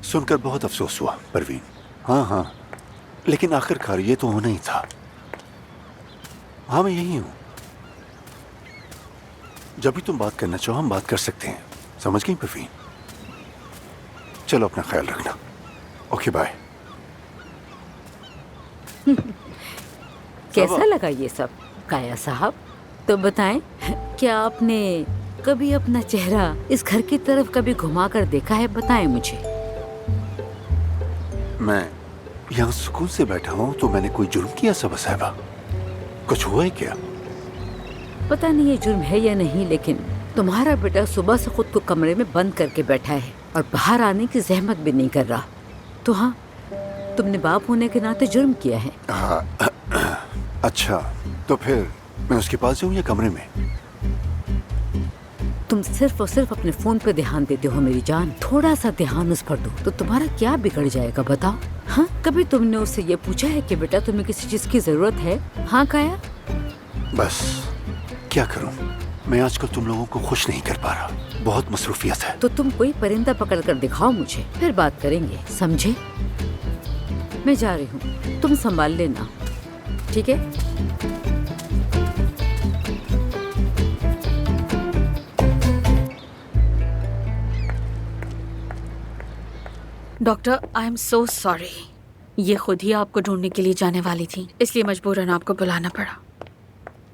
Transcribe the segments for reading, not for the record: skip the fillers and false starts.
सुनकर बहुत अफसोस हुआ परवीन। हाँ हाँ, लेकिन आखिरकार ये तो होना ही था। हाँ मैं यही हूँ। जब भी तुम बात करना चाहो हम बात कर सकते हैं, समझ गई परवीन? चलो अपना ख्याल रखना। Okay bye. कैसा लगा ये सब काया साहब? तो बताएं, क्या आपने कभी अपना चेहरा इस घर की तरफ कभी घुमा कर देखा है? बताएं मुझे। मैं यहाँ सुकून से बैठा हूँ तो मैंने कोई जुर्म किया सबा साहिबा? कुछ हुआ है क्या? पता नहीं ये जुर्म है या नहीं, लेकिन तुम्हारा बेटा सुबह से खुद को कमरे में बंद करके बैठा है और बाहर आने की जहमत भी नहीं कर रहा। तो हाँ, तुमने बाप होने के नाते जुर्म किया है। अच्छा, तो फिर मैं उसके पास जाऊँ या कमरे में? तुम सिर्फ और सिर्फ अपने फोन पे ध्यान देते हो मेरी जान। थोड़ा सा ध्यान उस पर दो तो तुम्हारा क्या बिगड़ जाएगा बताओ? हाँ, कभी तुमने उससे ये पूछा है कि बेटा तुम्हें किसी चीज की जरूरत है? हाँ काया? बस क्या करूं, मैं आजकल तुम लोगों को खुश नहीं कर पा रहा, बहुत मसरूफियत है। तो तुम कोई परिंदा पकड़ कर दिखाओ मुझे, फिर बात करेंगे, समझे? मैं जा रही हूँ, तुम संभाल लेना, ठीक है? Doctor, I am so sorry. ये खुद ही आपको ढूंढने के लिए जाने वाली थी, इसलिए मजबूरन आपको बुलाना पड़ा।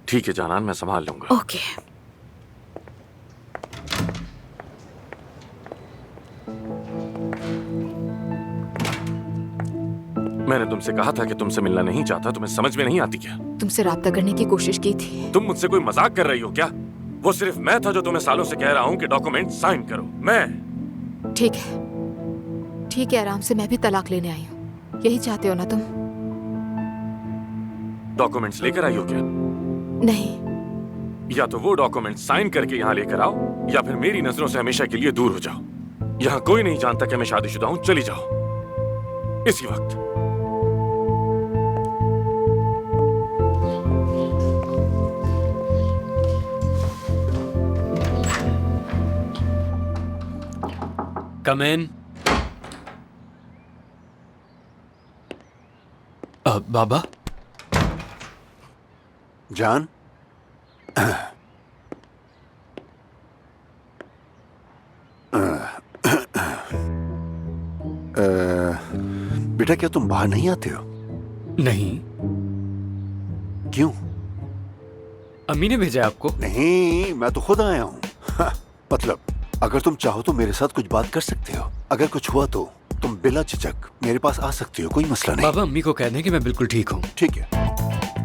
ठीक है जानान, मैं संभाल लूंगा। ओके। मैंने तुमसे कहा था कि तुमसे मिलना नहीं चाहता, तुम्हें समझ में नहीं आती क्या? तुमसे राब्ता करने की कोशिश की थी। तुम मुझसे कोई मजाक कर रही हो क्या? वो सिर्फ मैं था जो तुम्हें सालों से कह रहा हूँ कि डॉक्यूमेंट साइन करो। मैं ठीक है, ठीक है, आराम से। मैं भी तलाक लेने आई हूँ, यही चाहते हो ना तुम? डॉक्यूमेंट्स लेकर आई हो क्या? नहीं। या तो वो डॉक्यूमेंट साइन करके यहाँ लेकर आओ, या फिर मेरी नजरों से हमेशा के लिए दूर हो जाओ। यहाँ कोई नहीं जानता कि मैं शादीशुदा हूँ, चली जाओ इसी वक्त। कम इन। बाबा। जान, बेटा क्या तुम बाहर नहीं आते हो? नहीं। क्यों? अम्मी ने भेजा है आपको? नहीं, मैं तो खुद आया हूँ। मतलब अगर तुम चाहो तो मेरे साथ कुछ बात कर सकते हो। अगर कुछ हुआ तो तुम बिला झिझक मेरे पास आ सकते हो, कोई मसला नहीं। बाबा अम्मी को कह दें कि मैं बिल्कुल ठीक हूँ। ठीक है।